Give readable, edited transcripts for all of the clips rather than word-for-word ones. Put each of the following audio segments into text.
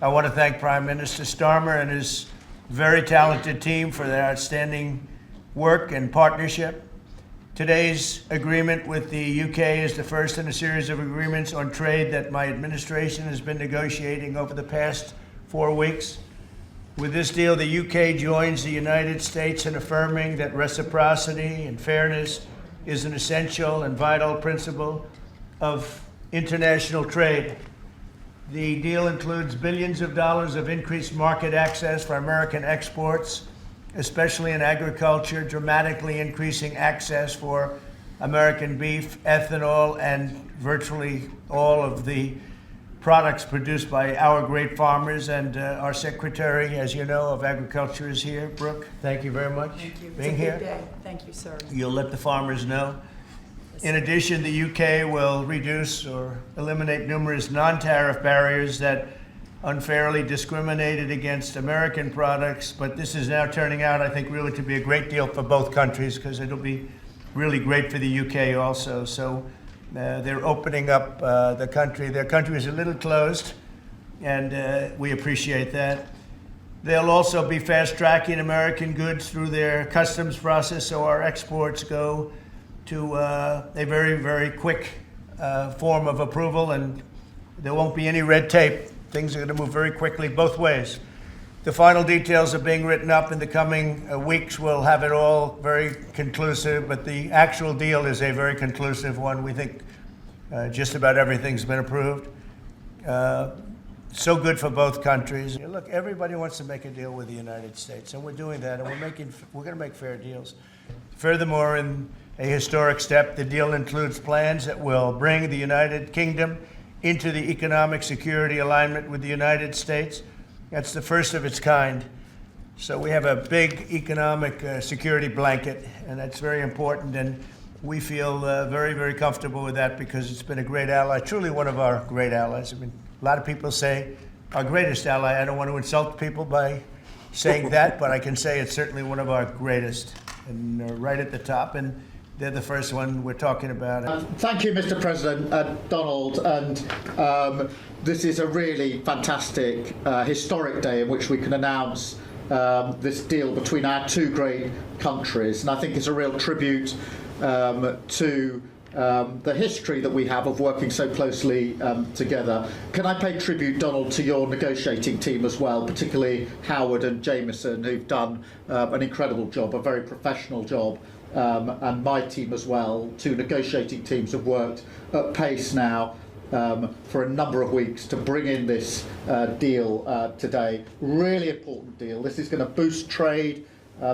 I want to thank Prime Minister Starmer and his very talented team for their outstanding work and partnership. Today's agreement with the UK is the first in a series of agreements on trade that my administration has been negotiating over the past 4 weeks. With this deal, the UK joins the United States in affirming that reciprocity and fairness is an essential and vital principle of international trade. The deal includes billions of dollars of increased market access for American exports, especially in agriculture, dramatically increasing access for American beef, ethanol, and virtually all of the products produced by our great farmers. And our Secretary, as you know, of Agriculture is here. Brooke, thank you very much for being here. It's a good day. Thank you, sir. You'll let the farmers know. In addition, the UK will reduce or eliminate numerous non-tariff barriers that unfairly discriminated against American products, but this is now turning out, I think, really to be a great deal for both countries because it'll be really great for the UK also. So they're opening up the country. Their country is a little closed, and we appreciate that. They'll also be fast-tracking American goods through their customs process, so our exports go to a very, very quick form of approval, and there won't be any red tape. Things are going to move very quickly both ways. The final details are being written up in the coming weeks. We'll have it all very conclusive, but the actual deal is a very conclusive one. We think just about everything's been approved. So good for both countries. Look, everybody wants to make a deal with the United States, and we're doing that, and we're going to make fair deals. Furthermore, in a historic step, the deal includes plans that will bring the United Kingdom into the economic security alignment with the United States. That's the first of its kind. So we have a big economic security blanket, and that's very important. And we feel very, very comfortable with that because it's been a great ally, truly one of our great allies. I mean, a lot of people say our greatest ally. I don't want to insult people by saying that, but I can say it's certainly one of our greatest, and right at the top. And they're the first one we're talking about. Thank you, Mr. President, Donald. And this is a really fantastic, historic day in which we can announce this deal between our two great countries. And I think it's a real tribute to the history that we have of working so closely together. Can I pay tribute, Donald, to your negotiating team as well, particularly Howard and Jameson, who've done an incredible job, a very professional job. And my team as well. Two negotiating teams have worked at pace now for a number of weeks to bring in this deal today. Really important deal. This is going to boost trade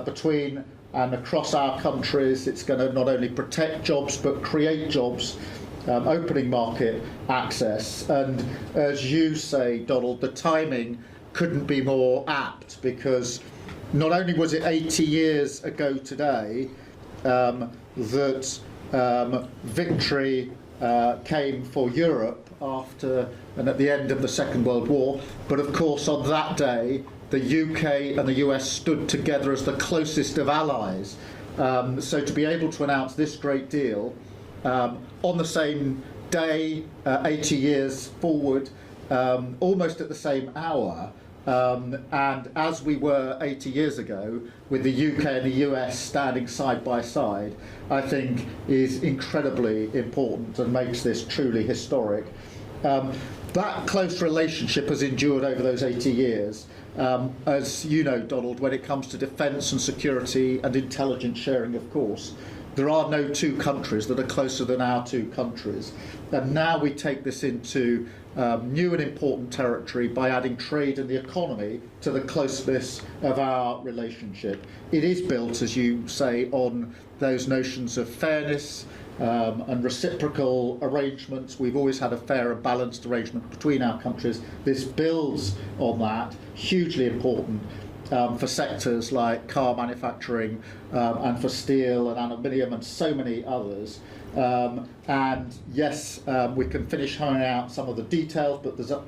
between and across our countries. It's going to not only protect jobs but create jobs, opening market access. And as you say, Donald, the timing couldn't be more apt because not only was it 80 years ago today that victory came for Europe after and at the end of the Second World War, but of course on that day the UK and the US stood together as the closest of allies. So to be able to announce this great deal on the same day, 80 years forward, almost at the same hour, and as we were 80 years ago, with the UK and the US standing side by side, I think is incredibly important and makes this truly historic. That close relationship has endured over those 80 years. As you know, Donald, when it comes to defence and security and intelligence sharing, of course, there are no two countries that are closer than our two countries. And now we take this into new and important territory by adding trade and the economy to the closeness of our relationship. It is built, as you say, on those notions of fairness and reciprocal arrangements. We've always had a fair and balanced arrangement between our countries. This builds on that, hugely important. For sectors like car manufacturing and for steel and aluminium and so many others. And yes, we can finish hammering out some of the details, but there's a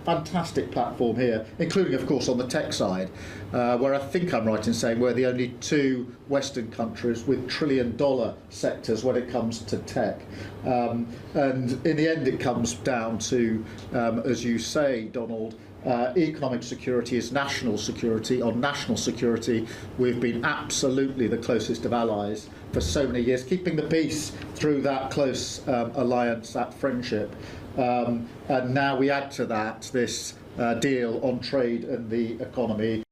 fantastic platform here, including, of course, on the tech side, where I think I'm right in saying we're the only two Western countries with trillion-dollar sectors when it comes to tech. And in the end, it comes down to, as you say, Donald, economic security is national security. On national security, we've been absolutely the closest of allies for so many years, keeping the peace through that close alliance, that friendship. And now we add to that this deal on trade and the economy.